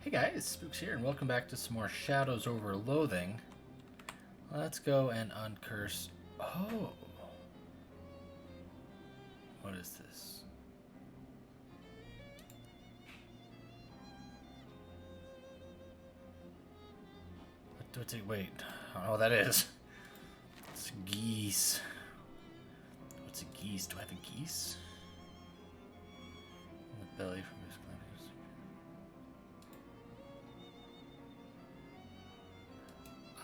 Hey guys, Spooks here, and welcome back to some more Shadows over Loathing. Let's go and uncurse... Oh! What is this? What's it? Wait, I don't know what that is. It's geese. What's a geese? Do I have a geese? In the belly from this planet.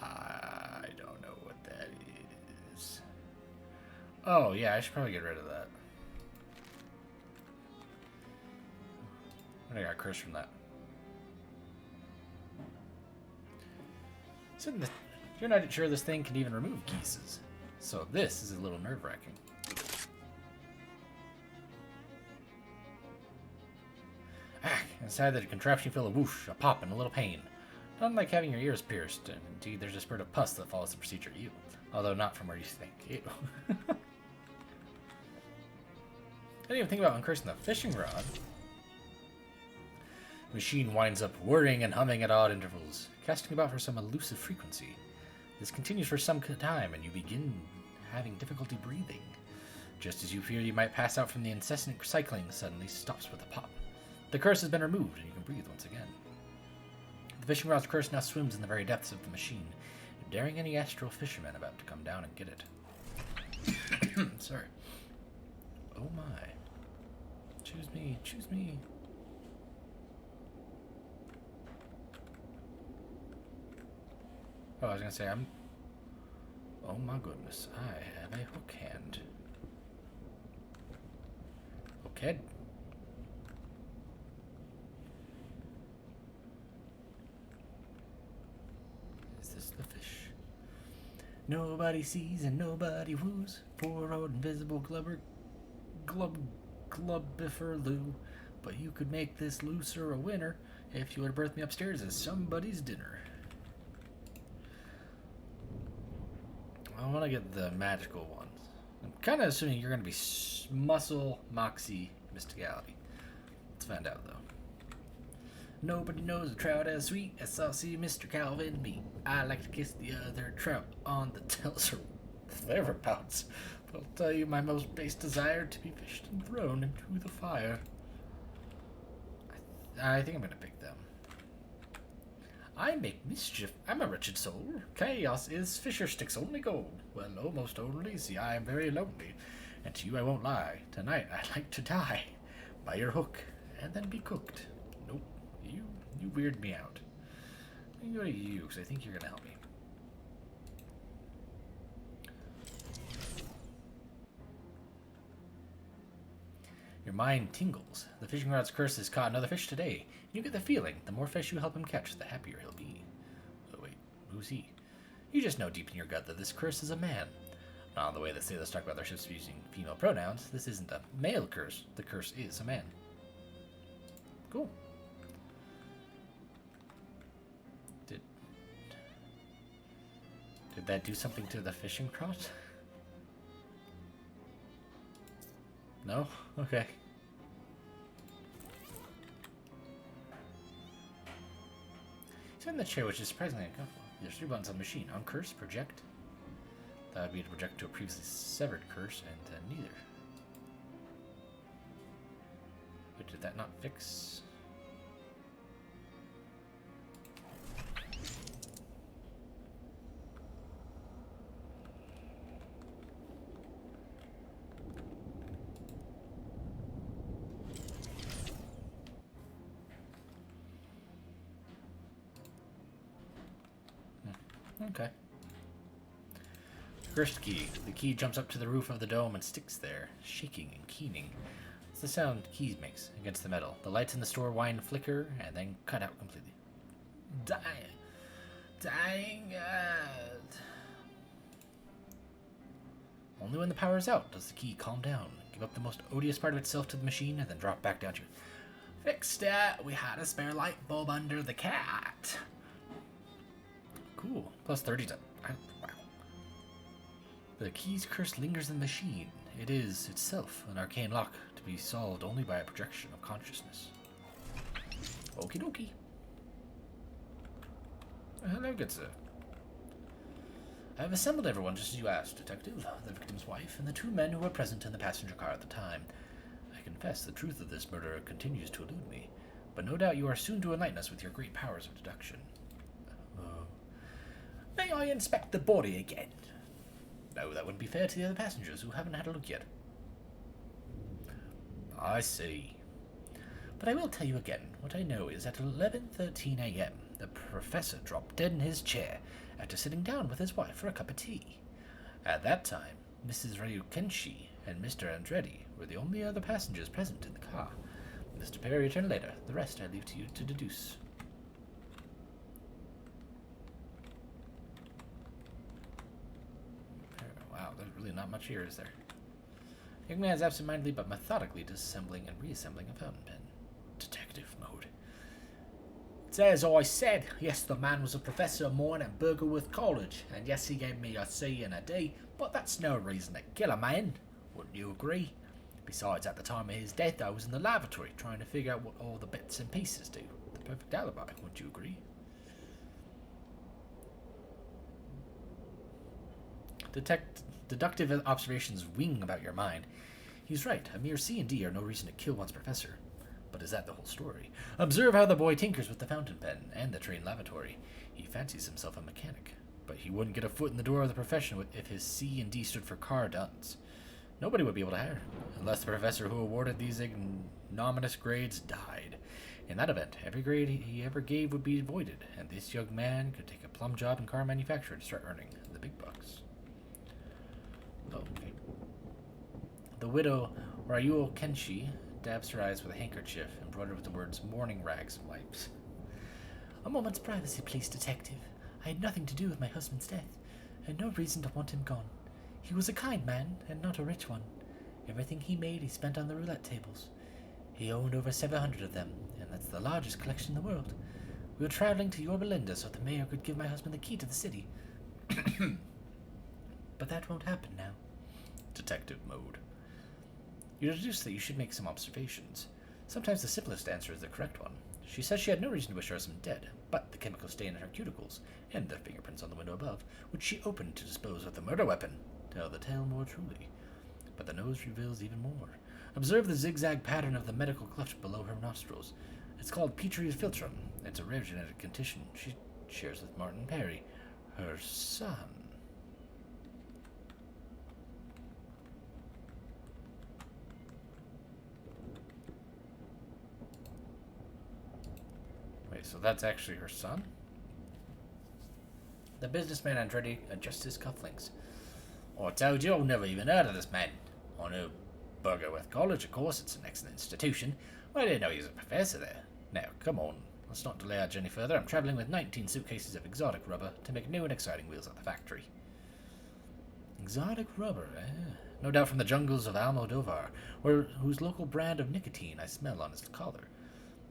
I don't know what that is. Oh, yeah, I should probably get rid of that. I got cursed from that. So you're not sure this thing can even remove geeses. So this is a little nerve-wracking. Inside the contraption you feel a whoosh, a pop, and a little pain. Not like having your ears pierced, and indeed there's a spurt of pus that follows the procedure you. Although not from where you think. Ew. I didn't even think about uncursing the fishing rod. The machine winds up whirring and humming at odd intervals, casting about for some elusive frequency. This continues for some time, and you begin having difficulty breathing. Just as you fear you might pass out from the incessant cycling, suddenly stops with a pop. The curse has been removed, and you can breathe once again. The fishing rod's curse now swims in the very depths of the machine, daring any astral fisherman about to come down and get it. Sorry. Oh my. Choose me, choose me. Oh, I was gonna say, oh my goodness, I have a hook hand. Okay. Is this the fish? Nobody sees and nobody woos. Poor old invisible glubbiferloo. But you could make this looser a winner if you would birth me upstairs as somebody's dinner. I want to get the magical ones. I'm kind of assuming you're going to be muscle, moxie, mysticality. Let's find out, though. Nobody knows a trout as sweet as saucy Mr. Calvin me. I like to kiss the other trout on the tails or thereabouts. But I'll tell you my most base desire to be fished and thrown into the fire. I think I'm going to pick them. I make mischief. I'm a wretched soul. Chaos is fisher sticks only gold. Well, almost only. See, I am very lonely. And to you I won't lie. Tonight I'd like to die by your hook and then be cooked. Nope. You weird me out. I'm going to go to you because I think you're going to help me. Your mind tingles. The fishing rod's curse has caught another fish today. You get the feeling the more fish you help him catch, the happier he'll be. Oh wait, who's he? You just know deep in your gut that this curse is a man. Not the way that sailors talk about their ships using female pronouns. This isn't a male curse. The curse is a man. Cool. Did that do something to the fishing rod? No? Okay. It's in the chair, which is surprisingly uncomfortable. There's 3 buttons on the machine. Uncurse, project. That would be to project to a previously severed curse, and neither. But did that not fix? Okay. First key. The key jumps up to the roof of the dome and sticks there, shaking and keening. It's the sound keys makes against the metal. The lights in the store whine, flicker, and then cut out completely. Dying out. Only when the power is out does the key calm down, give up the most odious part of itself to the machine, and then drop back down to it. Fixed it. We had a spare light bulb under the cat. Cool. Plus 30 to... Wow. The key's curse lingers in the machine. It is, itself, an arcane lock to be solved only by a projection of consciousness. Okie dokie. Hello, good sir. I have assembled everyone just as you asked, Detective, the victim's wife, and the two men who were present in the passenger car at the time. I confess the truth of this murder continues to elude me, but no doubt you are soon to enlighten us with your great powers of deduction. May I inspect the body again? No, that wouldn't be fair to the other passengers who haven't had a look yet. I see. But I will tell you again, what I know is at 11:13 a.m., the professor dropped dead in his chair after sitting down with his wife for a cup of tea. At that time, Mrs. Ryukenshi and Mr. Andretti were the only other passengers present in the car. Mr. Perry returned later. The rest I leave to you to deduce. Wow, there's really not much here, is there? The young man is absentmindedly but methodically disassembling and reassembling a fountain pen. Detective mode. It's as I said. Yes, the man was a professor of mine at Bergerworth College, and yes, he gave me a C and a D, but that's no reason to kill a man. Wouldn't you agree? Besides, at the time of his death, I was in the lavatory trying to figure out what all the bits and pieces do. The perfect alibi, wouldn't you agree? Deductive observations wing about your mind. He's right. A mere C and D are no reason to kill one's professor. But is that the whole story? Observe how the boy tinkers with the fountain pen and the train lavatory. He fancies himself a mechanic, but he wouldn't get a foot in the door of the profession if his C and D stood for car dunce. Nobody would be able to hire him, unless the professor who awarded these ignominious grades died. In that event, every grade he ever gave would be voided, and this young man could take a plum job in car manufacture to start earning the big bucks. Okay. The widow, Ryuo Kenshi, dabs her eyes with a handkerchief embroidered with the words mourning rags and wipes. A moment's privacy, please, detective. I had nothing to do with my husband's death, and no reason to want him gone. He was a kind man, and not a rich one. Everything he made he spent on the roulette tables. He owned over 700 of them, and that's the largest collection in the world. We were traveling to Yorba Linda so the mayor could give my husband the key to the city. But that won't happen now. Detective mode. You deduce that you should make some observations. Sometimes the simplest answer is the correct one. She says she had no reason to wish her husband dead, but the chemical stain in her cuticles, and the fingerprints on the window above, which she opened to dispose of the murder weapon, tell the tale more truly. But the nose reveals even more. Observe the zigzag pattern of the medical cleft below her nostrils. It's called Petrie's philtrum. It's a rare genetic condition she shares with Martin Perry, her son. Wait, so that's actually her son? The businessman Andretti adjusts his cufflinks. I told you I've never even heard of this man. I know Bergerworth College, of course, it's an excellent institution, but I didn't know he was a professor there. Now, come on, let's not delay our journey further. I'm travelling with 19 suitcases of exotic rubber to make new and exciting wheels at the factory. Exotic rubber, eh? No doubt from the jungles of Almodovar, whose local brand of nicotine I smell on his collar.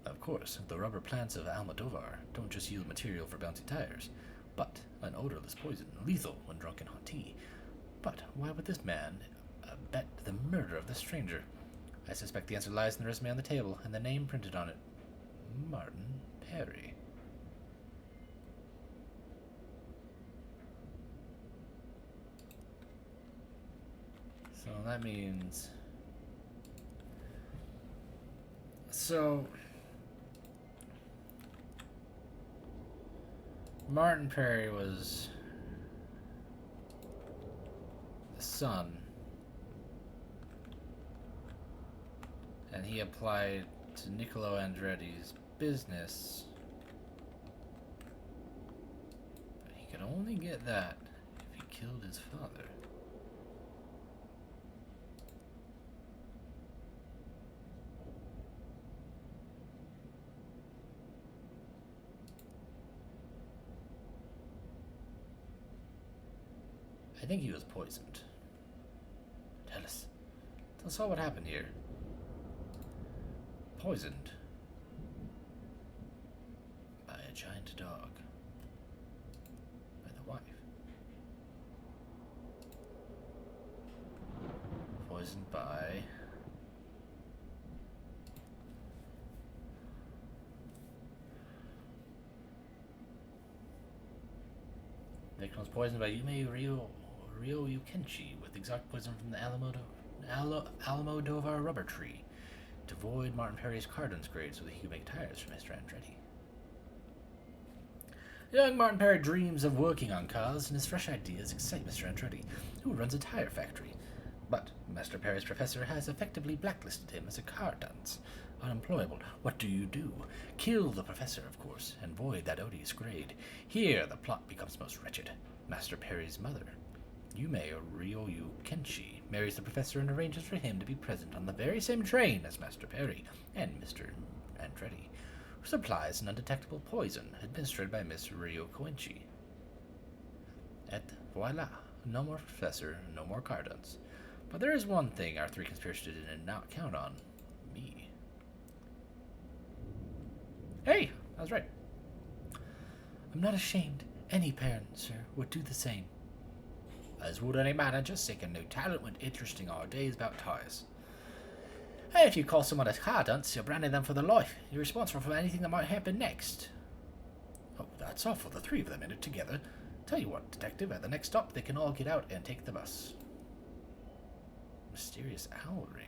Of course, the rubber plants of Almodovar don't just yield material for bouncy tires, but an odorless poison, lethal when drunk in hot tea. But why would this man bet the murder of the stranger? I suspect the answer lies in the resume on the table and the name printed on it. Martin Perry. So that means... So... Martin Perry was the son, and he applied to Niccolo Andretti's business, but he could only get that if he killed his father. I think he was poisoned. Tell us all what happened here. Poisoned by a giant dog. By the wife. Poisoned by... The victim was poisoned by Yume Ryo Kenshi with exotic poison from the Almodovar rubber tree. To avoid Martin Perry's cardons grade so that he could make tires for Mr. Andretti. Young Martin Perry dreams of working on cars, and his fresh ideas excite Mr. Andretti, who runs a tire factory. But Mr. Perry's professor has effectively blacklisted him as a car dunce. Unemployable. What do you do? Kill the professor, of course, and void that odious grade. Here the plot becomes most wretched. Master Perry's mother, Yume Ryoyu Kenshi, marries the professor and arranges for him to be present on the very same train as Master Perry and Mr. Andretti, who supplies an undetectable poison administered by Miss Ryo Koenchi. Et voila, no more professor, no more cardons. But there is one thing our three conspirators did not count on. Me. Hey, I was right. I'm not ashamed. Any parent, sir, would do the same. As would any manager seeking new talent when interesting our days about tires. Hey, if you call someone a car dunce, you're branding them for their life. You're responsible for anything that might happen next. Oh, that's awful. The three of them in it together. Tell you what, detective, at the next stop they can all get out and take the bus. Mysterious owl ring.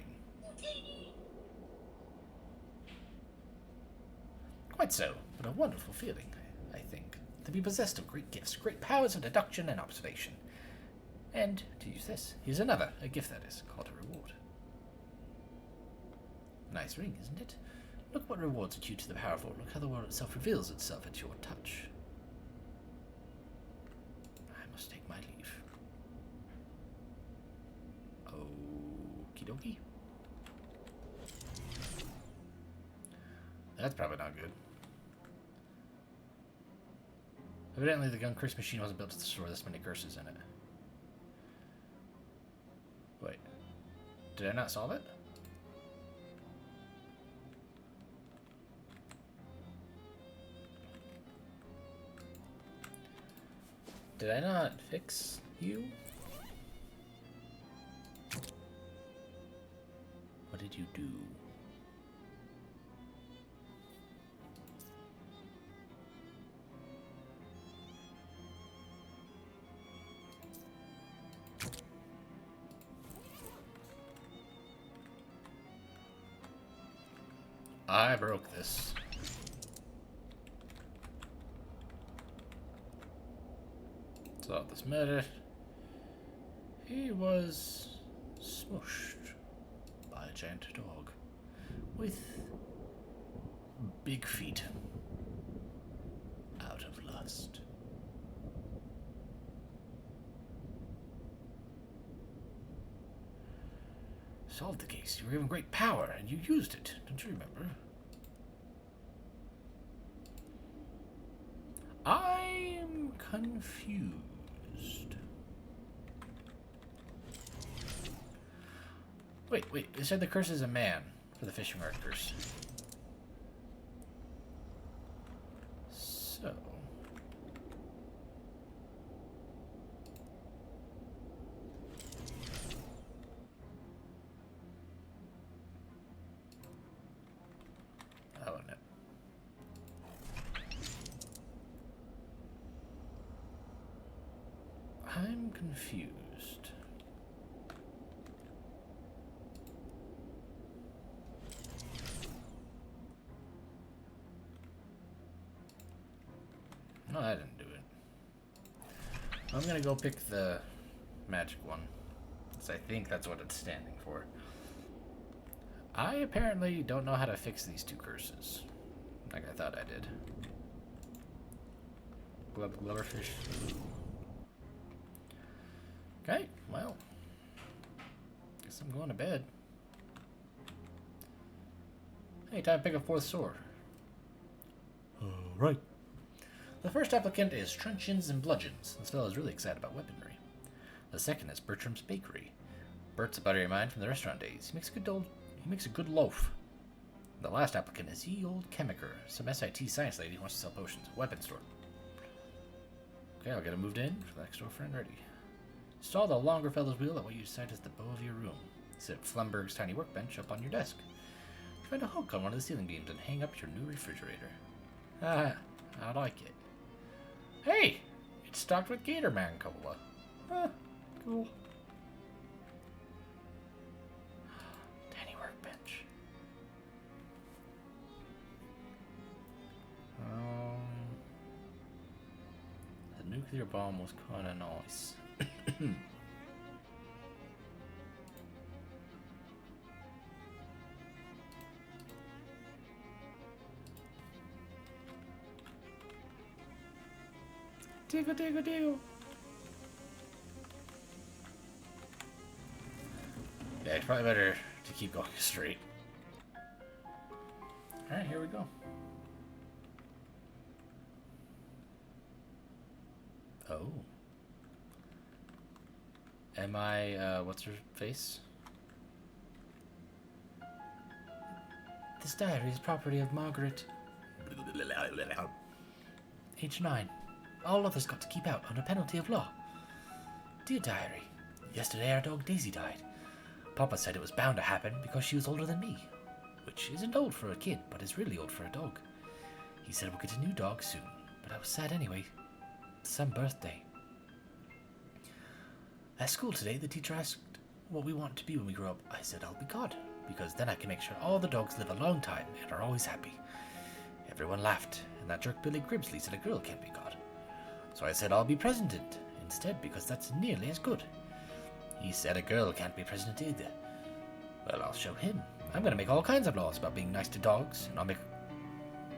Quite so, but a wonderful feeling, I think. To be possessed of great gifts, great powers of deduction and observation. And, to use this, here's another, a gift that is, called a reward. Nice ring, isn't it? Look what rewards are due to the powerful. Look how the world itself reveals itself at your touch. I must take my leave. Okie dokie. That's probably not good. Evidently the gun curse machine wasn't built to store this many curses in it. Wait. Did I not solve it? Did I not fix you? What did you do? I broke this. Solve this murder. He was smushed by a giant dog with big feet out of lust. Solved the case. You were given great power, and you used it. Don't you remember? I'm confused. Wait. They said the curse is a man for the fishing rod curse. So... I'm confused. No, I didn't do it. I'm gonna go pick the magic one, because I think that's what it's standing for. I apparently don't know how to fix these two curses, like I thought I did. Blubberfish. Okay, well, guess I'm going to bed. Hey, time to pick a fourth sword. Right. The first applicant is Truncheons and Bludgeons. This fellow is really excited about weaponry. The second is Bertram's Bakery. Bert's a buddy of mine from the restaurant days. He makes a good loaf. The last applicant is Ye Old Chemiker, some SIT science lady who wants to sell potions. Weapon store. Okay, I'll get him moved in for the next door friend ready. Install the longer fellow's wheel at what you decide is the bow of your room. Sit at Flumberg's tiny workbench up on your desk. Find a hook on one of the ceiling beams and hang up your new refrigerator. Ah, I like it. Hey! It's stocked with Gator Man Cola. Huh, cool. Tiny workbench. The nuclear bomb was kind of nice. Diggle, diggle, diggle. Yeah, it's probably better to keep going straight. Alright, here we go. Oh. Am I, what's her face? This diary is property of Margaret. Age 9. All others got to keep out under penalty of law. Dear diary, yesterday our dog Daisy died. Papa said it was bound to happen because she was older than me. Which isn't old for a kid, but is really old for a dog. He said we'll get a new dog soon, but I was sad anyway. Some birthday. At school today, the teacher asked what we want to be when we grow up. I said I'll be God, because then I can make sure all the dogs live a long time and are always happy. Everyone laughed, and that jerk Billy Grimsley said a girl can't be God. So I said I'll be president instead, because that's nearly as good. He said a girl can't be president either. Well, I'll show him. I'm going to make all kinds of laws about being nice to dogs, and I'll make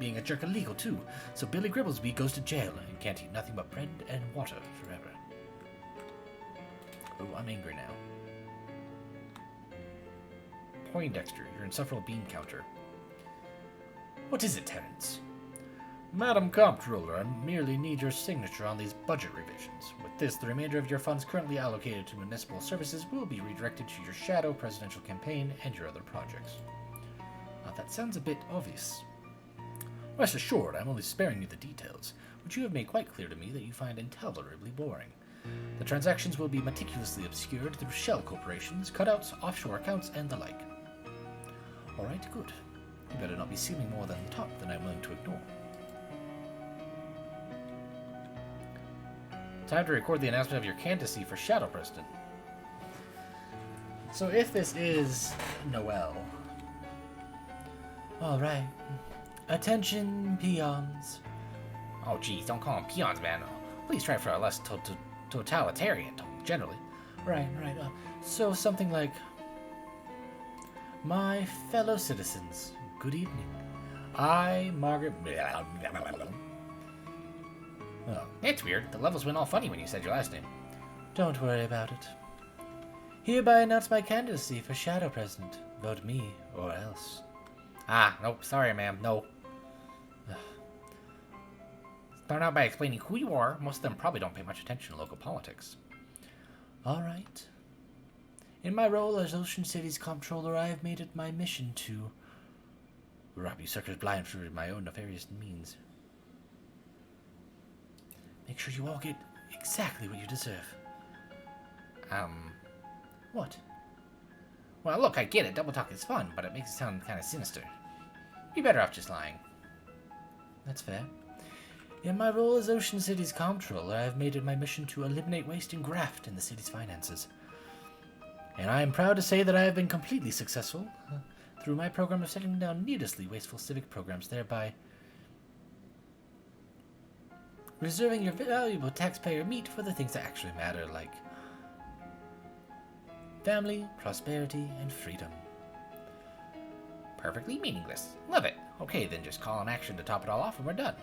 being a jerk illegal too, so Billy Gribblesby goes to jail and can't eat nothing but bread and water forever. Oh, I'm angry now. Poindexter, your insufferable bean counter. What is it, Terence? Madam Comptroller, I merely need your signature on these budget revisions. With this, the remainder of your funds currently allocated to municipal services will be redirected to your shadow presidential campaign and your other projects. That sounds a bit obvious. Rest assured, I'm only sparing you the details, which you have made quite clear to me that you find intolerably boring. The transactions will be meticulously obscured through shell corporations, cutouts, offshore accounts, and the like. Alright, good. You better not be sealing more than the top than I'm willing to ignore. Time to record the announcement of your candidacy for Shadow President. So if this is Noel... Alright. Attention, peons. Oh, geez, don't call them peons, man. Please try for a less totalitarian tone, generally. Right. So something like... My fellow citizens, good evening. I, Margaret... Oh, that's weird. The levels went all funny when you said your last name. Don't worry about it. Hereby announce my candidacy for Shadow President. Vote me, or else. Ah, nope, sorry, ma'am, no. Start out by explaining who you are. Most of them probably don't pay much attention to local politics. Alright. In my role as Ocean City's comptroller, I have made it my mission to rob you suckers blind through my own nefarious means. Make sure you all get exactly what you deserve. What? Well, look, I get it. Double talk is fun, but it makes it sound kind of sinister. You're better off just lying. That's fair. In my role as Ocean City's comptroller, I have made it my mission to eliminate waste and graft in the city's finances. And I am proud to say that I have been completely successful through my program of setting down needlessly wasteful civic programs, thereby reserving your valuable taxpayer meat for the things that actually matter, like family, prosperity, and freedom. Perfectly meaningless. Love it. Okay, then just call an action to top it all off and we're done.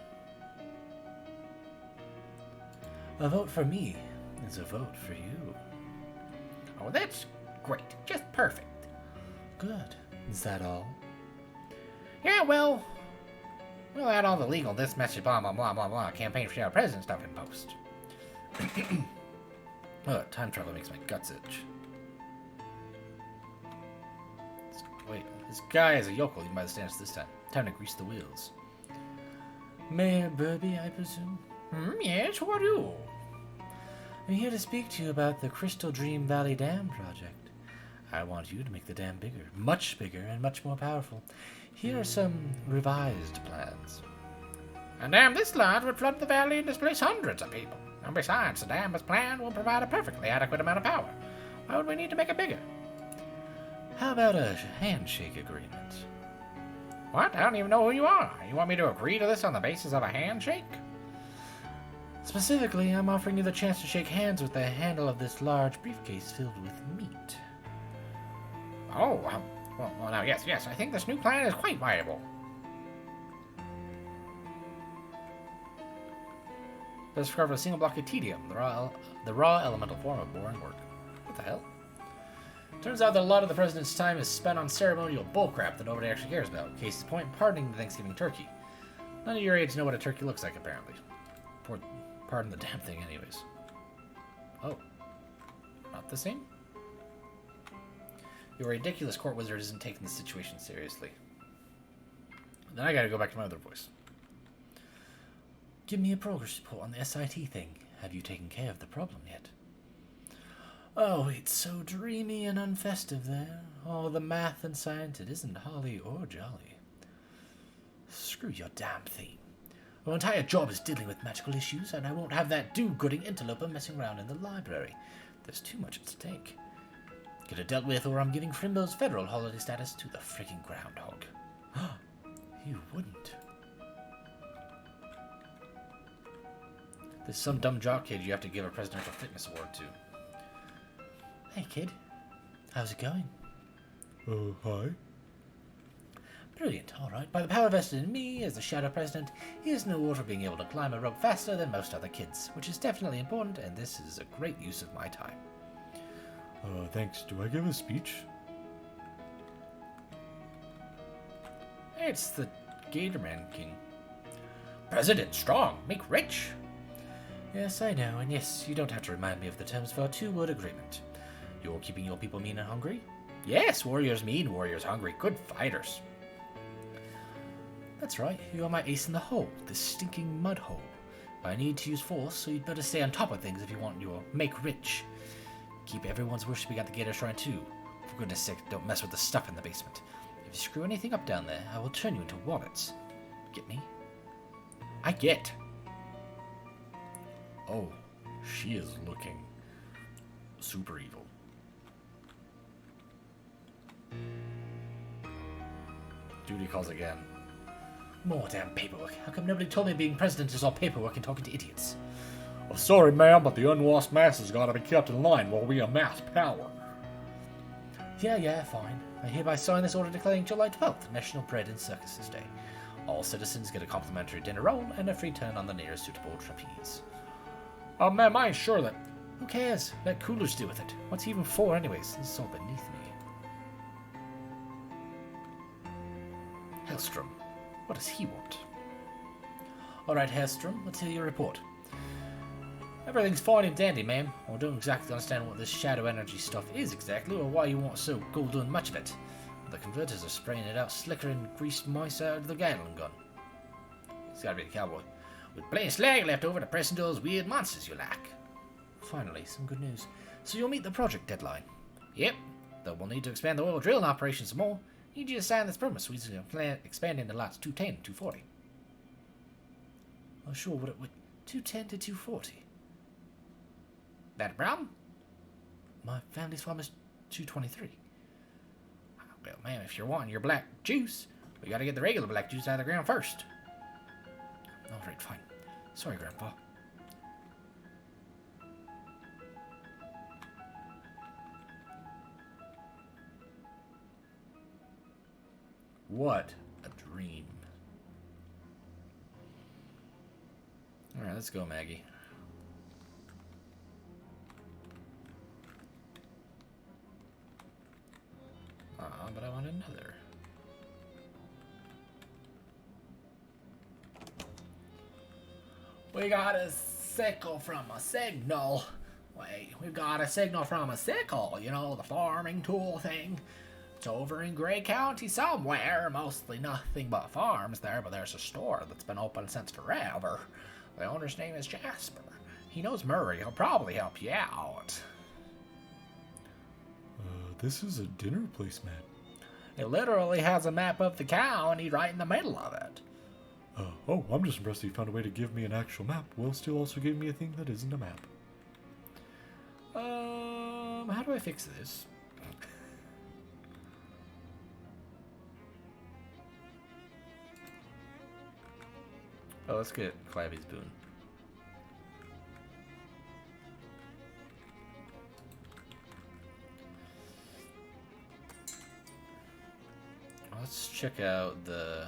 A vote for me is a vote for you. Oh, that's great. Just perfect. Good. Is that all? Yeah, well, we'll add all the legal this message blah blah blah blah blah campaign for our president stuff in post. Time travel makes my guts itch. Wait, this guy is a yokel even by the standards this time. Time to grease the wheels. Mayor Burby, I presume? Yes, who are you? I'm here to speak to you about the Crystal Dream Valley Dam project. I want you to make the dam bigger, much bigger, and much more powerful. Here are some revised plans. A dam this large would flood the valley and displace hundreds of people. And besides, the dam as planned will provide a perfectly adequate amount of power. Why would we need to make it bigger? How about a handshake agreement? What? I don't even know who you are. You want me to agree to this on the basis of a handshake? Specifically, I'm offering you the chance to shake hands with the handle of this large briefcase filled with meat. Oh, well, now, yes, I think this new plan is quite viable. Let's discover a single block of tedium, the raw elemental form of boring work. What the hell? Turns out that a lot of the president's time is spent on ceremonial bullcrap that nobody actually cares about. Case in point, pardoning the Thanksgiving turkey. None of your aides know what a turkey looks like, apparently. Pardon the damn thing, anyways. Oh. Not the same? Your ridiculous court wizard isn't taking the situation seriously. Then I gotta go back to my other voice. Give me a progress report on the SIT thing. Have you taken care of the problem yet? Oh, it's so dreamy and unfestive there. All the math and science, it isn't holly or jolly. Screw your damn theme. Our entire job is dealing with magical issues, and I won't have that do-gooding interloper messing around in the library. There's too much at stake. Get it dealt with, or I'm giving Frimbo's federal holiday status to the freaking groundhog. You wouldn't. There's some dumb jock kid you have to give a presidential fitness award to. Hey, kid. How's it going? Hi. Brilliant, alright. By the power vested in me as the Shadow President, here's an award for being able to climb a rope faster than most other kids, which is definitely important, and this is a great use of my time. Thanks. Do I give a speech? It's the Gatorman King. President strong, make rich. Yes, I know, and yes, you don't have to remind me of the terms for a two-word agreement. You're keeping your people mean and hungry? Yes, warriors mean, warriors hungry, good fighters. That's right, you are my ace in the hole, this stinking mud hole. I need to use force, so you'd better stay on top of things if you want your make rich. Keep everyone's worshipping at the Gator Shrine too. For goodness sake, don't mess with the stuff in the basement. If you screw anything up down there, I will turn you into wallets. Get me? I get. Oh, she is looking super evil. Duty calls again. More damn paperwork. How come nobody told me being president is all paperwork and talking to idiots? I'm sorry, ma'am, but the unwashed masses gotta be kept in line while we amass power. Yeah, fine. I hereby sign this order declaring July 12th National Bread and Circuses Day. All citizens get a complimentary dinner roll and a free turn on the nearest suitable trapeze. Ma'am, I ensure that... Who cares? Let Coolers do with it. What's he even for anyways? This is all beneath me. Hellstrom. What does he want? Alright, Hellstrom, let's hear your report. Everything's fine and dandy, ma'am. I don't exactly understand what this shadow energy stuff is exactly, or why you want so golden much of it. The converters are spraying it out slicker and greased mice out of the Gatling gun. It's gotta be the cowboy. With plain slag left over to press into those weird monsters you lack. Finally, some good news. So you'll meet the project deadline. Yep, though we'll need to expand the oil drilling operation some more. Need you to sign this permit so we can expand into lots 210 and 240. Oh, sure, what 210 to 240? That a problem? My family's farm is 223. Well, ma'am, if you're wanting your black juice, we gotta get the regular black juice out of the ground first. Alright, fine. Sorry, Grandpa. What a dream. Alright, let's go, Maggie. But I want another. We got a signal from a signal. Wait, we got a signal from a sickle, you know, the farming tool thing. It's over in Gray County somewhere, mostly nothing but farms there, but there's a store that's been open since forever. The owner's name is Jasper. He knows Murray, he'll probably help you out. This is a dinner placemat. It literally has a map of the county right in the middle of it. Oh, I'm just impressed that you found a way to give me an actual map while still also giving me a thing that isn't a map. How do I fix this? Oh, let's get Clavy's boon. Let's check out the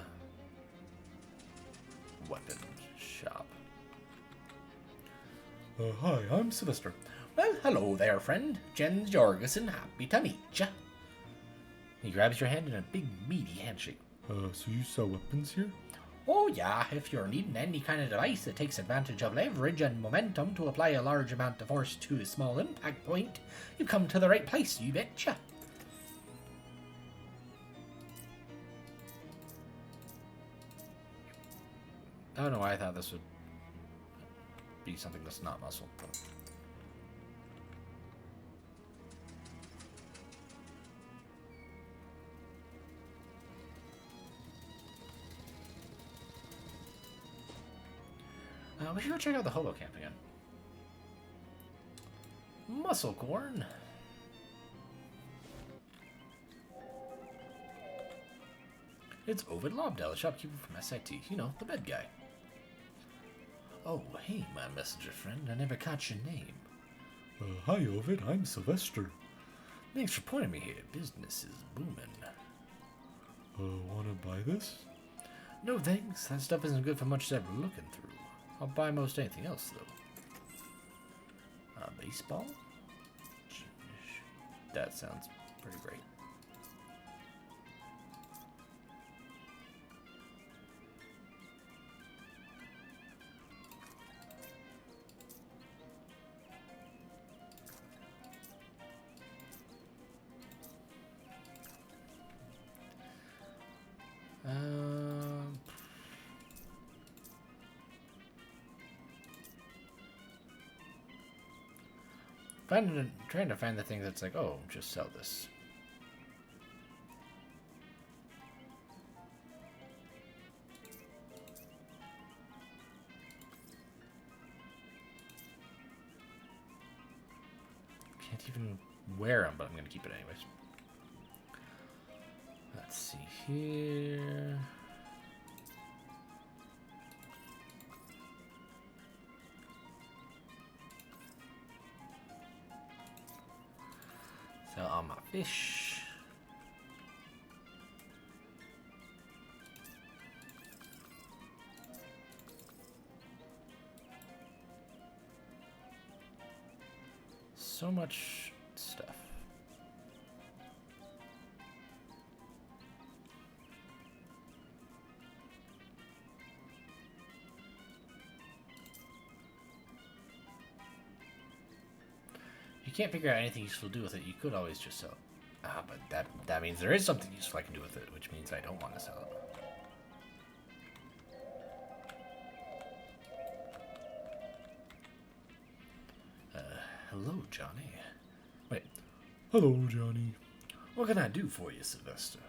weapon shop. Hi, I'm Sylvester. Well, hello there, friend. Jens Jorgensen, happy to meet ya. He grabs your hand in a big, meaty handshake. So you sell weapons here? Oh yeah, if you're needing any kind of device that takes advantage of leverage and momentum to apply a large amount of force to a small impact point, you've come to the right place, you betcha. I don't know why I thought this would be something that's not muscle. But... we should go check out the hobo camp again. Muscle corn. It's Ovid Lobdell, a shopkeeper from SIT. You know, the bed guy. Oh, hey, my messenger friend. I never caught your name. Hi, Ovid. I'm Sylvester. Thanks for pointing me here. Business is booming. Wanna buy this? No thanks. That stuff isn't good for much ever looking through. I'll buy most anything else, though. Baseball? That sounds pretty great. Trying to find the thing that's like, oh, just sell this. Can't even wear them, but I'm gonna keep it anyways. Let's see here. Sell all my fish. So much stuff. If you can't figure out anything useful to do with it, you could always just sell it. But that means there is something useful I can do with it, which means I don't want to sell it. Hello, Johnny. Wait. Hello, Johnny. What can I do for you, Sylvester?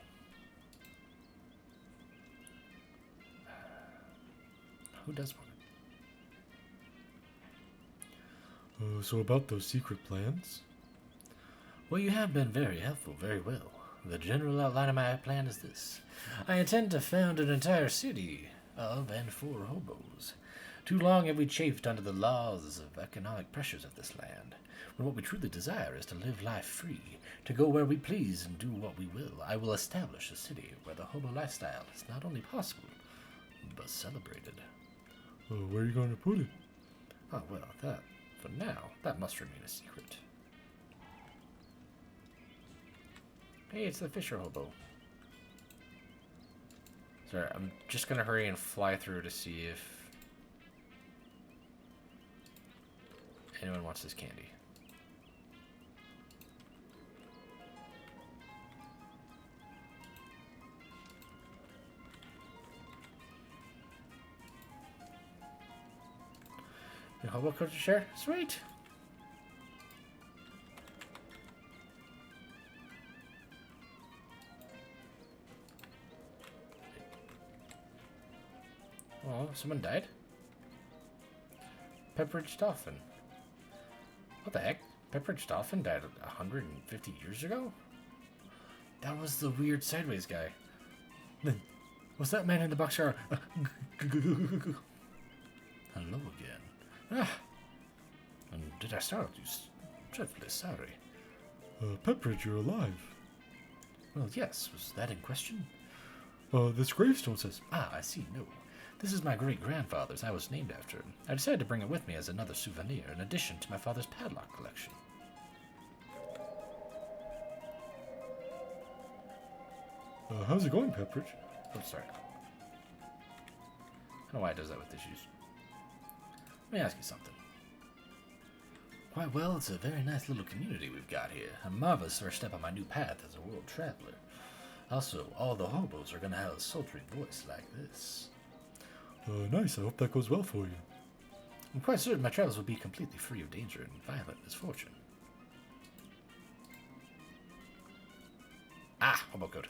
Who does want it? So about those secret plans? Well, you have been very helpful, very well. The general outline of my plan is this. I intend to found an entire city of and for hobos. Too long have we chafed under the laws of economic pressures of this land, when what we truly desire is to live life free, to go where we please and do what we will. I will establish a city where the hobo lifestyle is not only possible, but celebrated. Where are you going to put it? Oh, well, that, for now, that must remain a secret. Hey, it's the Fisher Hobo. Sorry, I'm just gonna hurry and fly through to see if anyone wants this candy. The hobo culture share? Sweet! Oh, someone died? Pepperidge Dolphin. What the heck? Pepperidge Dolphin died 150 years ago? That was the weird sideways guy. Then, was that man in the boxcar? Hello again. Ah, and did I startle you? Dreadfully sorry. Pepperidge, you're alive. Well, yes. Was that in question? This gravestone says... Ah, I see. No. This is my great-grandfather's. I was named after him. I decided to bring it with me as another souvenir, in addition to my father's padlock collection. How's it going, Pepperidge? Oh, sorry. I don't know why it does that with issues. Let me ask you something. Why, well, it's a very nice little community we've got here. A marvelous first step on my new path as a world traveler. Also, all the hobos are going to have a sultry voice like this. Nice. I hope that goes well for you. I'm quite certain my travels will be completely free of danger and violent misfortune. Ah, hobo code.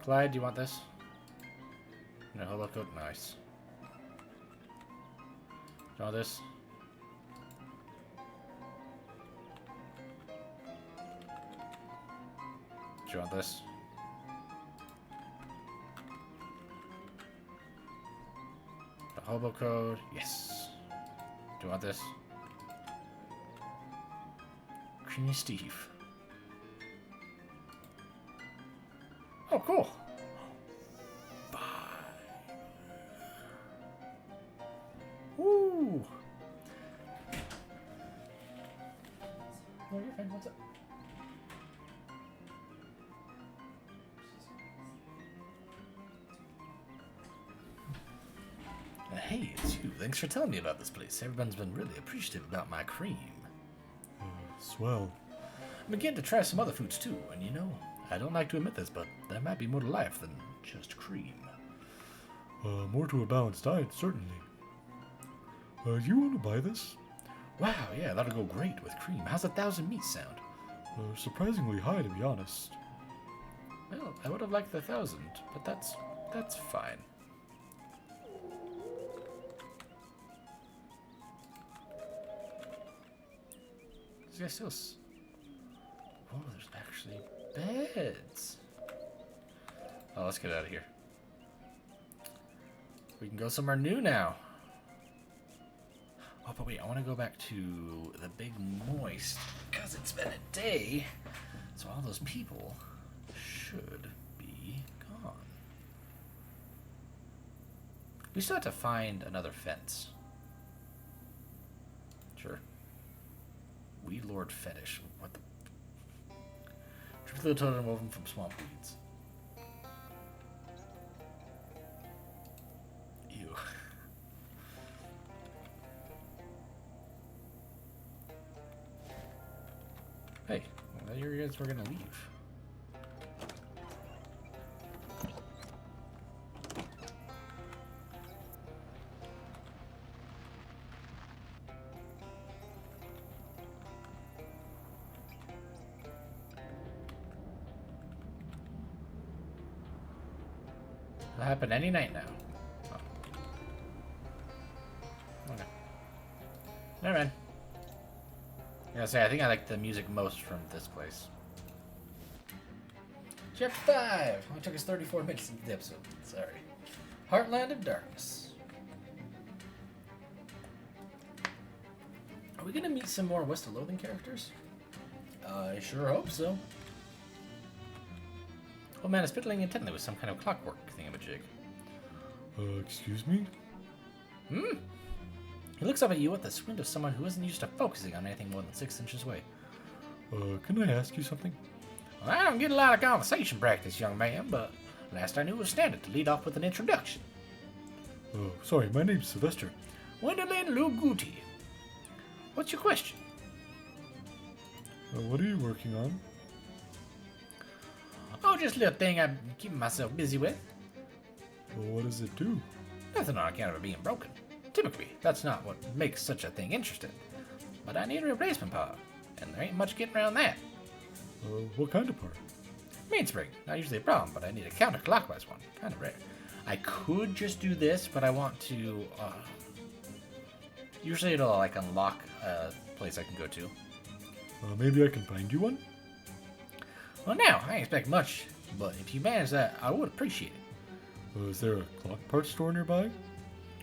Clyde, do you want this? No, hobo coat, nice. Do you want this? Do you want this? The hobo code, yes. Do you want this? Creamy Steve. Oh, cool. Woo! Oh, you're fine. What's up? Hey, it's you. Thanks for telling me about this place. Everyone's been really appreciative about my cream. Swell. I'm beginning to try some other foods too, and you know, I don't like to admit this, but there might be more to life than just cream. More to a balanced diet, certainly. You want to buy this? Wow, yeah, that'll go great with cream. How's 1,000 meat sound? Surprisingly high, to be honest. Well, I would have liked 1,000, but that's fine. These guys still... Oh, there's actually beds. Oh, let's get out of here. We can go somewhere new now. Oh, but wait, I want to go back to the Big Moist, because it's been a day, so all those people should be gone. We still have to find another fence. Sure. Weed Lord Fetish. What the... Trip to the totem woven from swamp weeds. Ew. Hey, I thought you guys were gonna leave. It'll happen any night now. Oh. Okay. Never mind. I gotta say, I think I like the music most from this place. Chapter 5! Only took us 34 minutes into the episode. Sorry. Heartland of Darkness. Are we gonna meet some more West of Loathing characters? I sure hope so. Old man is fiddling intently with some kind of clockwork thingamajig. Excuse me? Hmm? He looks up at you with the squint of someone who isn't used to focusing on anything more than 6 inches away. Can I ask you something? Well, I don't get a lot of conversation practice, young man, but last I knew it was standard to lead off with an introduction. Sorry, my name's Sylvester. Gwendolyn Luguti. What's your question? What are you working on? Oh, just a little thing I'm keeping myself busy with. What does it do? Nothing on account of it being broken. Typically, that's not what makes such a thing interesting. But I need a replacement part, and there ain't much getting around that. What kind of part? Mainspring, not usually a problem, but I need a counterclockwise one. Kind of rare. I could just do this, but I want to... usually it'll, like, unlock a place I can go to. Maybe I can find you one? Well, now, I ain't expect much, but if you manage that, I would appreciate it. Is there a clock parts store nearby?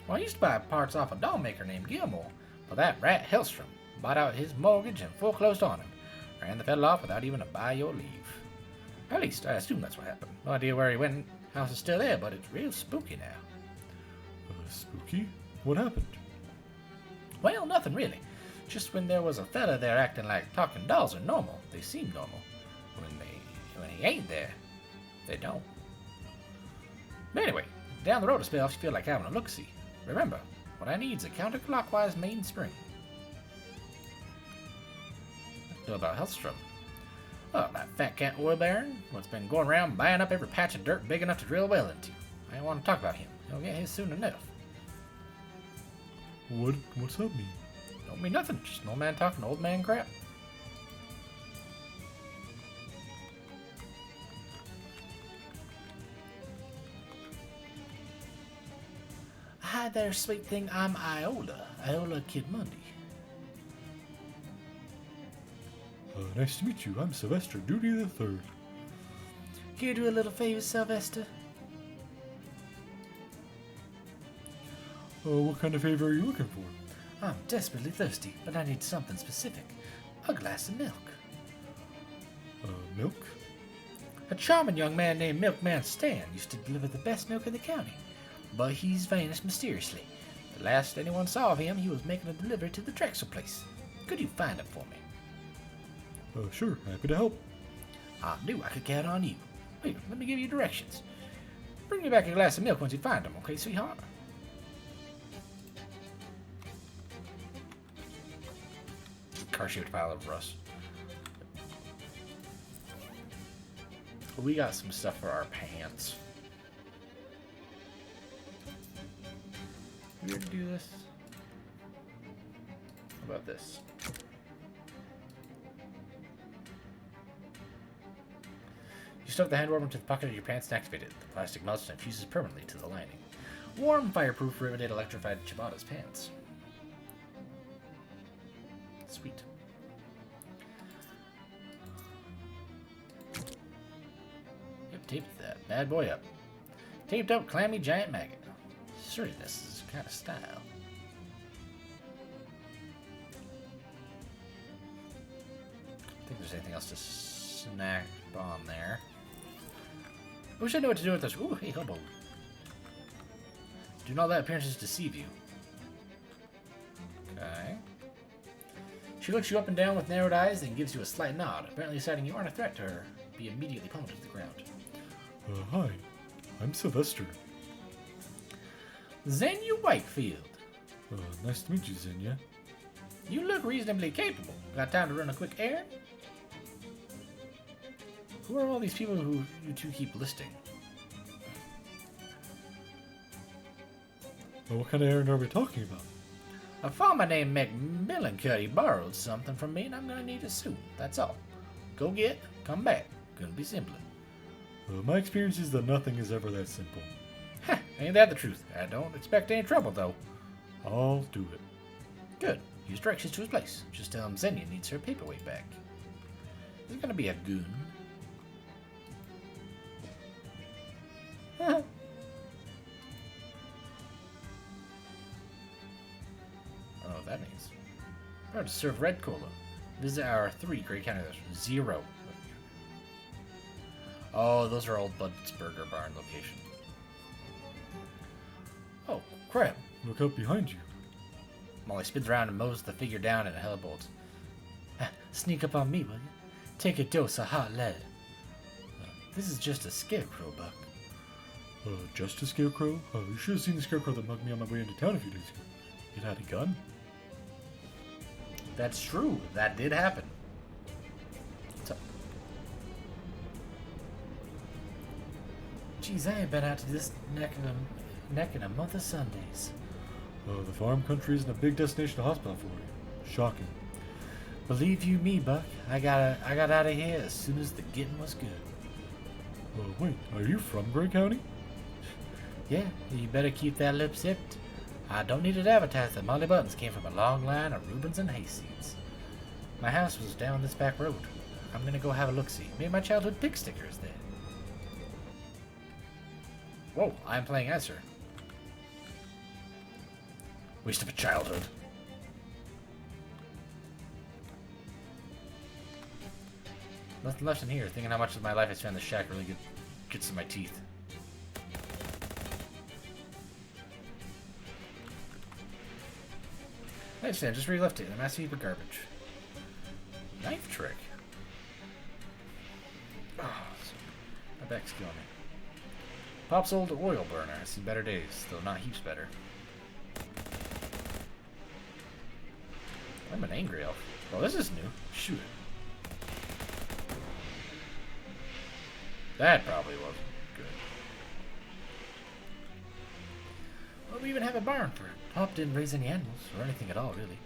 Well, I used to buy parts off a doll maker named Gilmore, but that rat Hellstrom bought out his mortgage and foreclosed on him. Ran the fella off without even a buy your leave. At least, I assume that's what happened. No idea where he went. House is still there, but it's real spooky now. Spooky? What happened? Well, nothing really. Just when there was a fella there acting like talking dolls are normal, they seem normal. When he ain't there, they don't. But anyway, down the road a spell if you feel like having a look-see. Remember, what I need is a counterclockwise mainspring. What do about Hellstrom? Oh, that fat cat oil baron, what's been going around buying up every patch of dirt big enough to drill a well into. I don't want to talk about him. He'll get his soon enough. What's that mean? Don't mean nothing. Just an old man talking old man crap. Hi there, sweet thing. I'm Iola Kid Monday. Nice to meet you. I'm Sylvester Duty the Third. Here, do a little favor, Sylvester. What kind of favor are you looking for? I'm desperately thirsty, but I need something specific. A glass of milk. Milk? A charming young man named Milkman Stan used to deliver the best milk in the county, but he's vanished mysteriously. The last anyone saw of him, he was making a delivery to the Drexel place. Could you find him for me? Sure. Happy to help. I knew I could count on you. Here, let me give you directions. Bring me back a glass of milk once you find him, okay, sweetheart? Car-shaped pile of rust. We got some stuff for our pants. You ever do this? How about this? You stuff the hand warmer into the pocket of your pants and activate it. The plastic melts and fuses permanently to the lining. Warm, fireproof, riveted, electrified Ciabatta's pants. Sweet. Yep, taped that bad boy up. Taped up, clammy giant maggot. Sturdiness is kind of style. I think there's anything else to snack on there. I wish I knew what to do with this. Ooh, hey, hobo. Do not let appearances deceive you. Okay. She looks you up and down with narrowed eyes, then gives you a slight nod, apparently deciding you aren't a threat to her. Be immediately pummeled to the ground. Hi. I'm Sylvester. Xenia Wakefield. Nice to meet you, Xenia. You look reasonably capable. Got time to run a quick errand? Who are all these people who you two keep listing? What kind of errand are we talking about? A farmer named McMillincuddy borrowed something from me and I'm gonna need it soon. That's all. Go get, come back. Couldn't be simpler. My experience is that nothing is ever that simple. Heh, ain't that the truth? I don't expect any trouble, though. I'll do it. Good. Use directions to his place. Just tell him Xenia needs her paperweight back. Is it gonna be a goon? Oh, that means. We're to serve red cola. Visit our 3 Great County restaurants. 0. Oh, those are old Bud's Burger Barn location. Oh, crap. Look out behind you. Molly spins around and mows the figure down in a hellbolt. Sneak up on me, will you? Take a dose of hot lead. This is just a scarecrow, Buck. Just a scarecrow? You should have seen the scarecrow that mugged me on my way into town a few days ago. It had a gun. That's true. That did happen. So, geez, I ain't been out to this neck in a month of Sundays. The farm country isn't a big destination hospital for you. Shocking. Believe you me, Buck. I got out of here as soon as the getting was good. Wait, are you from Gray County? Yeah, you better keep that lip zipped. I don't need to advertise that Molly Buttons came from a long line of Reubens and hayseeds. My house was down this back road. I'm gonna go have a look-see. Maybe my childhood pick sticker is there. Whoa, I'm playing as her. Waste of a childhood. Nothing left in here. Thinking how much of my life I spent in the shack really gets in my teeth. Nice, man. Just where you left it. A massive heap of garbage. Knife trick. Oh, my back's killing me. Pop's old oil burner. I've seen better days, though not heaps better. I'm an angry elf. Oh, this is new. Shoot it. That probably wasn't good. Well, we even have a barn for it. Pop didn't raise any animals, or anything at all, really.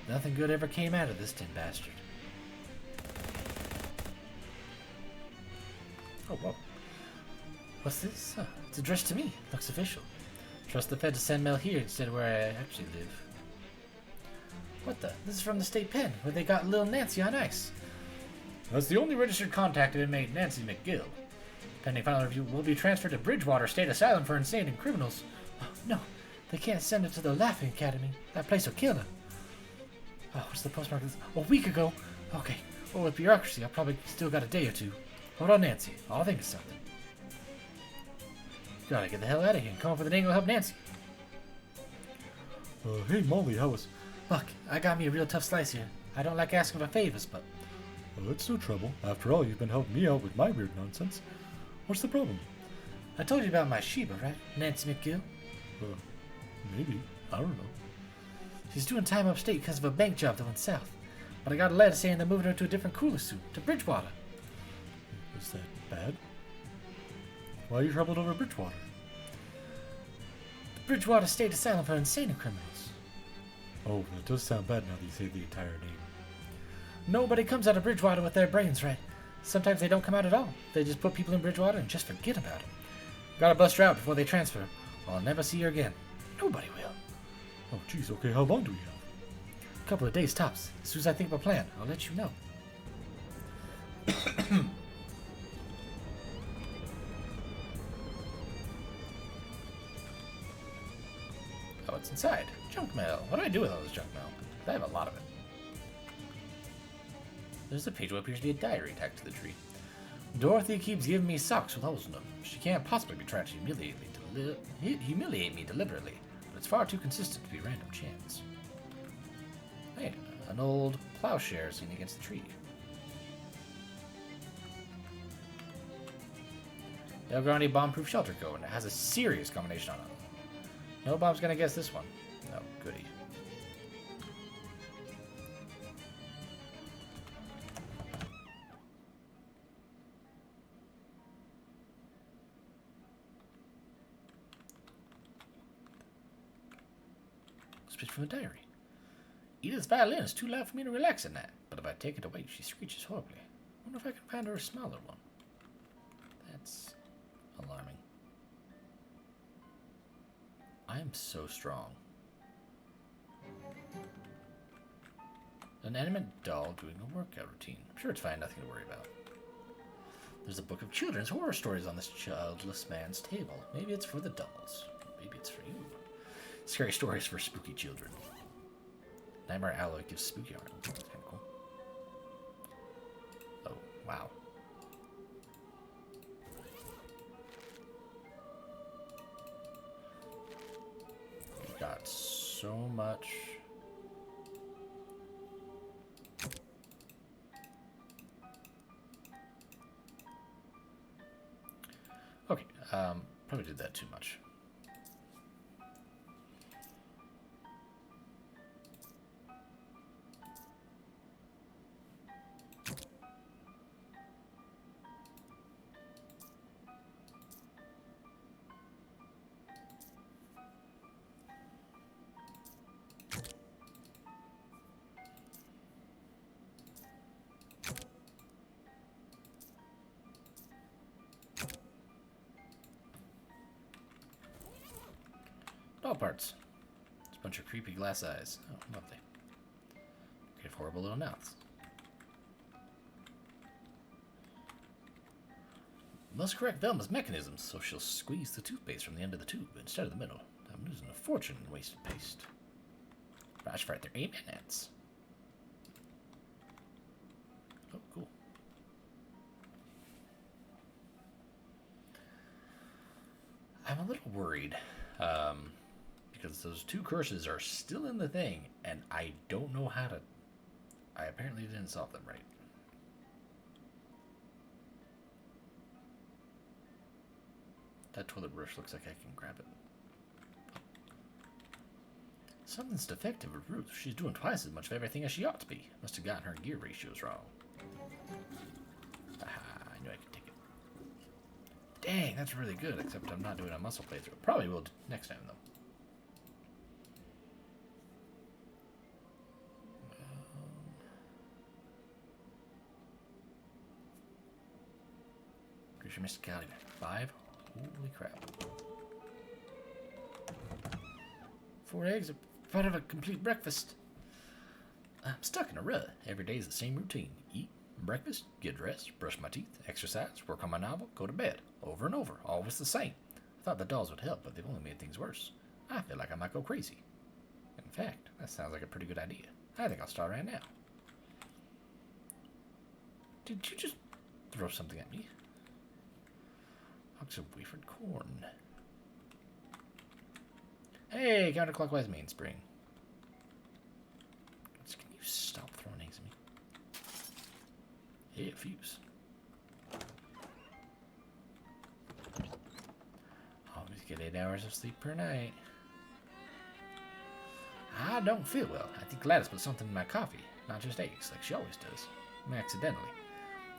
Nothing good ever came out of this tin bastard. Oh, whoa. What's this? Oh, it's addressed to me. Looks official. Trust the Fed to send mail here instead of where I actually live. What the? This is from the state pen, where they got little Nancy on ice. That's the only registered contact of inmate Nancy McGill. Pending final review, will be transferred to Bridgewater State Asylum for insane and criminals. Oh, no, they can't send her to the Laughing Academy. That place will kill her. Oh, what's the postmark? A week ago. Okay. Well, with bureaucracy, I've probably still got a day or two. Hold on, Nancy. I'll think of something. Gotta get the hell out of here and come up with an angle to help Nancy. Hey Molly, how was... Look, I got me a real tough slice here. I don't like asking for favors, but... it's no trouble. After all, you've been helping me out with my weird nonsense. What's the problem? I told you about my Sheba, right? Nancy McGill? Maybe. I don't know. She's doing time upstate because of a bank job that went south. But I got a letter saying they're moving her to a different cooler suit, to Bridgewater. Is that bad? Why are you troubled over Bridgewater? The Bridgewater State Asylum for insane criminals. Oh, that does sound bad now that you say the entire name. Nobody comes out of Bridgewater with their brains right. Sometimes they don't come out at all. They just put people in Bridgewater and just forget about it. Gotta bust her out before they transfer her, or I'll never see her again. Nobody will. Oh, jeez, okay, how long do we have? A couple of days tops. As soon as I think of a plan, I'll let you know. Oh, what's inside? Junk mail. What do I do with all this junk mail? I have a lot of it. There's a page what appears to be a diary tacked to the tree. Dorothy keeps giving me socks with holes in them. She can't possibly be trying to humiliate me deliberately, but it's far too consistent to be random chance. Hey, an old plowshare seen against the tree. El Grande bomb-proof shelter code, and it has a serious combination on it. No bomb's gonna guess this one. No, goody. Speech from a diary. Edith's violin is too loud for me to relax at night, but if I take it away, she screeches horribly. I wonder if I can find her a smaller one. That's alarming. I am so strong. An animate doll doing a workout routine. I'm sure it's fine, nothing to worry about. There's a book of children's horror stories on this childless man's table. Maybe it's for the dolls. Maybe it's for you. Scary stories for spooky children. Nightmare Alloy gives spooky art. That's kind of cool. Oh, wow. We've got so much. Okay, probably did that too much. doll parts. It's a bunch of creepy glass eyes. Oh, lovely. They have horrible little mouths. Must correct Velma's mechanisms so she'll squeeze the toothpaste from the end of the tube instead of the middle. I'm losing a fortune in wasted paste. Rush right there, 8 minutes. Oh, cool. I'm a little worried because those 2 curses are still in the thing, and I don't know how to. I apparently didn't solve them right. That toilet brush looks like I can grab it. Something's defective with Ruth. She's doing twice as much of everything as she ought to be. Must have gotten her gear ratios wrong. Aha, I knew I could take it. Dang, that's really good, except I'm not doing a muscle playthrough. Probably will next time, though. Pretty sure Mr. Cali 5. Holy crap. 4 eggs are part of a complete breakfast. I'm stuck in a rut. Every day is the same routine. Eat, breakfast, get dressed, brush my teeth, exercise, work on my novel, go to bed. Over and over. Always the same. I thought the dolls would help, but they've only made things worse. I feel like I might go crazy. In fact, that sounds like a pretty good idea. I think I'll start right now. Did you just throw something at me? Box of wafered corn. Hey, counterclockwise mainspring. Can you stop throwing eggs at me? Hey, a fuse. Always get 8 hours of sleep per night. I don't feel well. I think Gladys put something in my coffee, not just eggs, like she always does. Accidentally.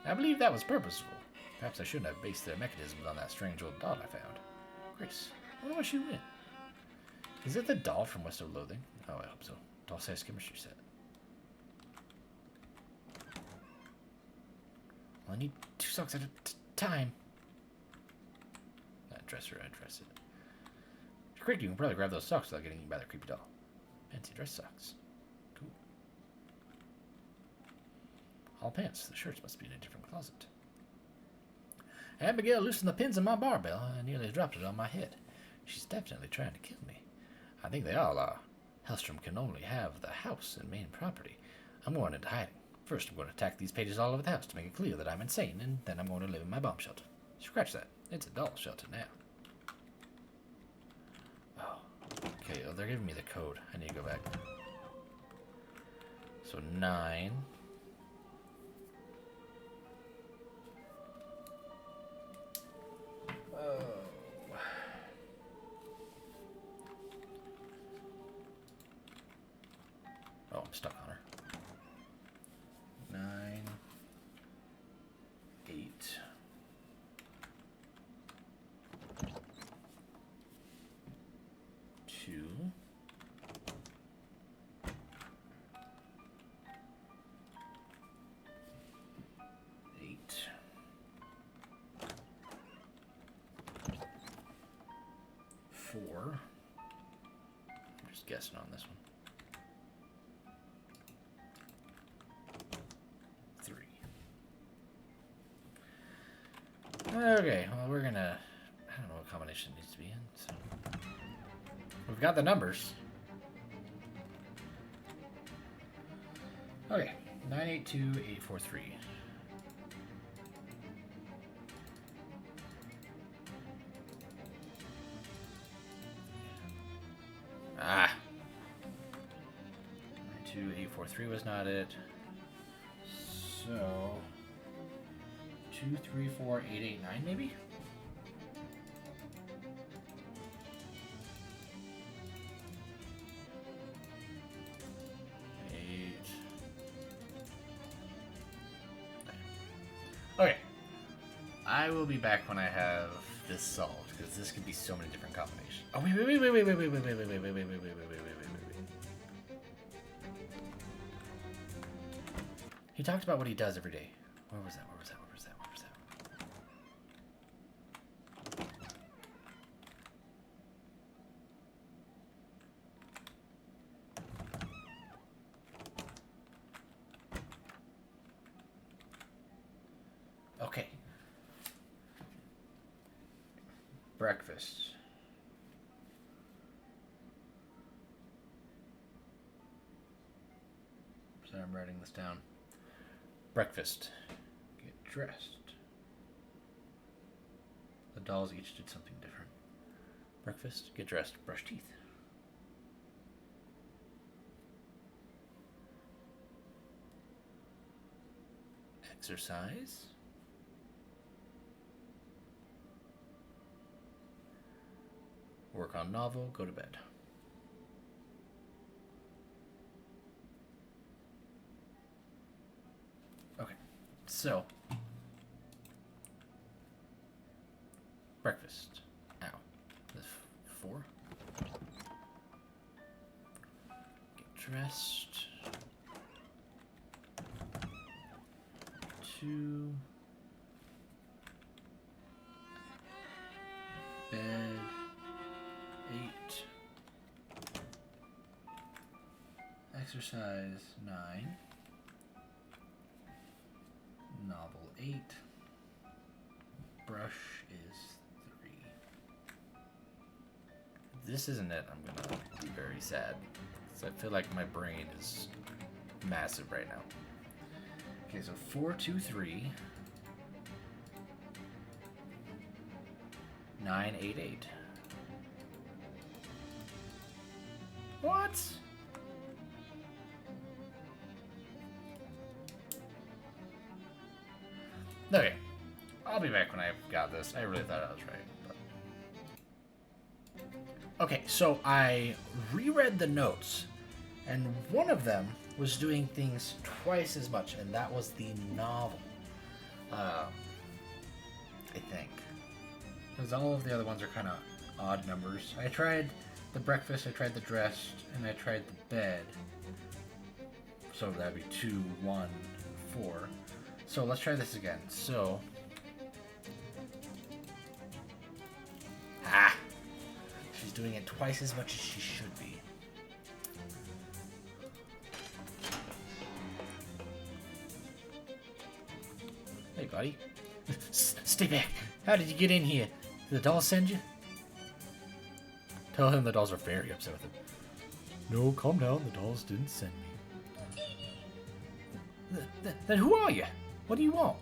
I believe that was purposeful. Perhaps I shouldn't have based their mechanisms on that strange old doll I found. Grace, I wonder why she went. Is it the doll from West of Loathing? Oh, I hope so. Doll-sized chemistry set. Well, I need 2 socks at a time. That dresser, I dress it. If you're quick, you can probably grab those socks without getting eaten by the creepy doll. Fancy dress socks. Cool. All pants. The shirts must be in a different closet. Abigail loosened the pins on my barbell and nearly dropped it on my head. She's definitely trying to kill me. I think they all are. Hellstrom can only have the house and main property. I'm going into hiding. First, I'm going to attack these pages all over the house to make it clear that I'm insane, and then I'm going to live in my bomb shelter. Scratch that. It's a doll shelter now. Oh. Okay, oh, they're giving me the code. I need to go back. So 9... Oh, I'm stuck on her. 9, 8. 2. 8. 4. I'm just guessing on this one. 3. Okay, well, we're gonna. I don't know what combination it needs to be in. So we've got the numbers. Okay, 982843. Ah. 92843 was not it. So 2, 3, 4, 8, 8, 9 maybe? Okay. I will be back when I have this solved, because this could be so many different combinations. Oh wait. He talked about what he does every day. Where was that? breakfast. Sorry, I'm writing this down. Breakfast. Get dressed. The dolls each did something different. Breakfast. Get dressed. Brush teeth. Exercise. Work on novel. Go to bed. Okay, so breakfast. Ow. This 4. Get dressed. 2. Bed. 8. Exercise 9. Novel 8. Brush is 3. If this isn't it, I'm gonna be very sad. Because I feel like my brain is massive right now. Okay, so 4, 2, 3. 9, 8, 8. What? Okay, I'll be back when I've got this. I really thought I was right. But... Okay, so I reread the notes, and one of them was doing things twice as much, and that was the novel. I think. Because all of the other ones are kind of odd numbers. I tried the breakfast, I tried the dressed, and I tried the bed. So that'd be 2, 1, 4. So let's try this again. So... Ah! She's doing it twice as much as she should be. Hey, buddy. Stay back. How did you get in here? Did the dolls send you? Tell him the dolls are very upset with him. No, calm down. The dolls didn't send me. Then who are you? What do you want?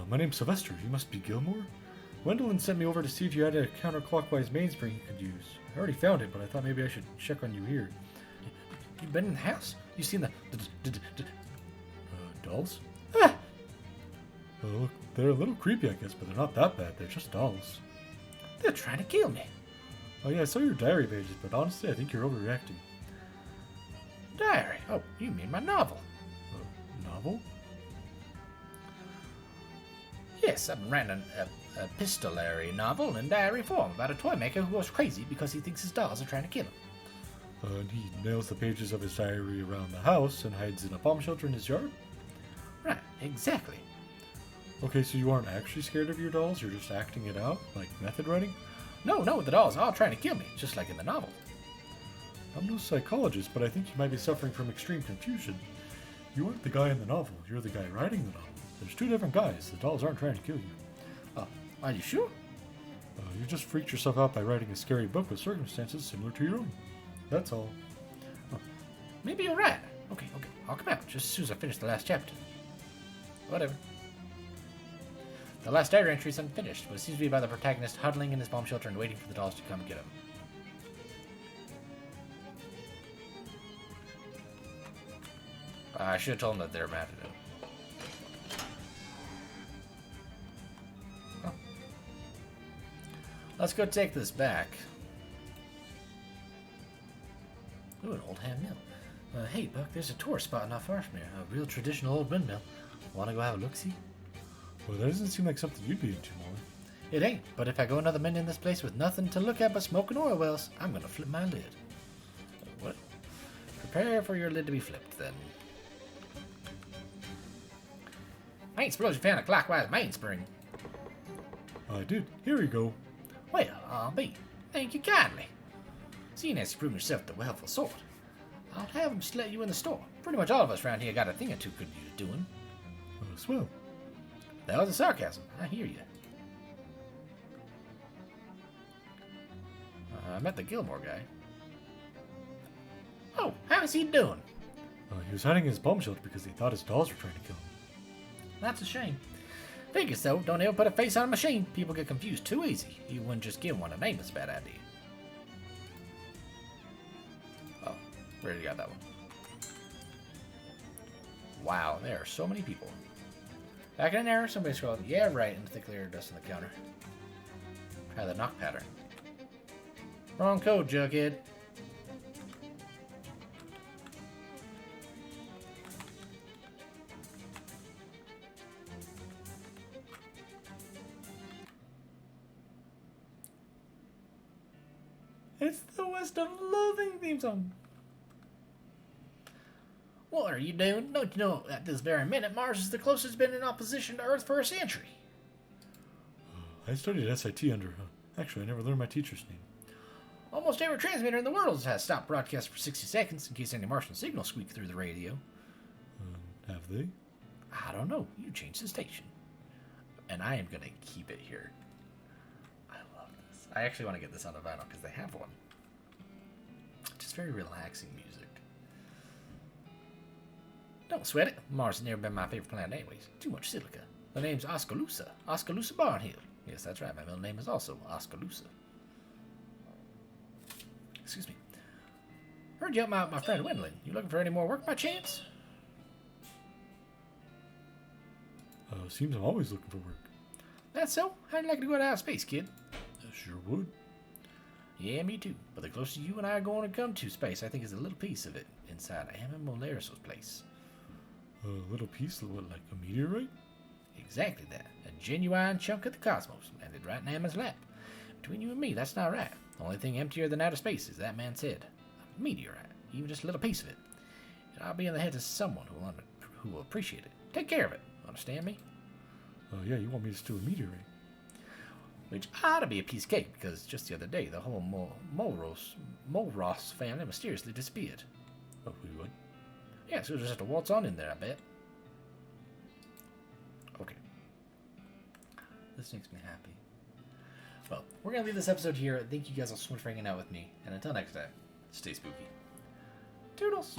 My name's Sylvester. You must be Gilmore? Gwendolyn sent me over to see if you had a counterclockwise mainspring you could use. I already found it, but I thought maybe I should check on you here. You've been in the house. You've seen the Dolls? Ah! Look, they're a little creepy, I guess, but they're not that bad. They're just dolls. They're trying to kill me. Oh yeah, I saw your diary pages, but honestly, I think you're overreacting. Diary? Oh, you mean my novel? Novel? Yes, I've written a epistolary novel in diary form about a toy maker who goes crazy because he thinks his dolls are trying to kill him. And he nails the pages of his diary around the house and hides in a bomb shelter in his yard? Right, exactly. Okay, so you aren't actually scared of your dolls, you're just acting it out? Like method writing? No, the dolls are all trying to kill me, just like in the novel. I'm no psychologist, but I think you might be suffering from extreme confusion. You aren't the guy in the novel, you're the guy writing the novel. There's 2 different guys, the dolls aren't trying to kill you. Are you sure? You just freaked yourself out by writing a scary book with circumstances similar to your own. That's all. Maybe you're right. Okay, I'll come out just as soon as I finish the last chapter. Whatever. The last diary entry is unfinished, but it seems to be about the protagonist huddling in his bomb shelter and waiting for the dolls to come get him. I should have told him that they're mad at him. Oh. Let's go take this back. Ooh, an old hand mill. Hey, Buck, there's a tourist spot not far from here. A real traditional old windmill. Want to go have a look-see? Well, that doesn't seem like something you'd be into, Molly. It ain't, but if I go another minute in this place with nothing to look at but smoke and oil wells, I'm gonna flip my lid. What? Prepare for your lid to be flipped, then. I ain't suppose you found a clockwise mainspring. I did. Here you go. Well, I'll be. Thank you kindly. Seeing as you prove yourself the helpful sort, I'll have them let you in the store. Pretty much all of us around here got a thing or two could use doing. Swell. That was a sarcasm. I hear you. I met the Gilmore guy. Oh, how's he doing? He was hiding in his bomb shelter because he thought his dolls were trying to kill him. That's a shame. Figure so, don't ever put a face on a machine. People get confused too easy. You wouldn't just give one a name, it's a bad idea. Oh, where you got that one? Wow, there are so many people. Back in an error, somebody scrolled, yeah, right, and thick layer of dust on the counter. Try the knock pattern. Wrong code, Jughead. It's the West of Loathing theme song. What are you doing? Don't you know at this very minute Mars is the closest been in opposition to Earth for a century? I studied SIT under... actually, I never learned my teacher's name. Almost every transmitter in the world has stopped broadcast for 60 seconds in case any Martian signals squeak through the radio. Have they? I don't know. You changed the station. And I am going to keep it here. I love this. I actually want to get this on the vinyl because they have one. Just very relaxing music. Don't sweat it. Mars has never been my favorite planet anyways. Too much silica. The name's Oskaloosa. Oskaloosa Barnhill. Yes, that's right. My middle name is also Oskaloosa. Excuse me. Heard you help out my friend Wendling. You looking for any more work by chance? Seems I'm always looking for work. That's so? How'd you like to go to outer space, kid? Sure would. Yeah, me too. But the closest you and I are going to come to space, I think, is a little piece of it inside Ammon Molariso's place. A little piece of what, like a meteorite? Exactly that. A genuine chunk of the cosmos landed right in Ammon's lap. Between you and me, that's not right. The only thing emptier than outer space is that man said. A meteorite. Even just a little piece of it. And I'll be in the hands of someone who will appreciate it. Take care of it. Understand me? Yeah, you want me to steal a meteorite? Which ought to be a piece of cake, because just the other day, the whole Molros family mysteriously disappeared. Oh, wait, what? Yeah, so just have to waltz on in there, I bet. Okay. This makes me happy. Well, we're going to leave this episode here. Thank you guys all so much for hanging out with me. And until next time, stay spooky. Toodles!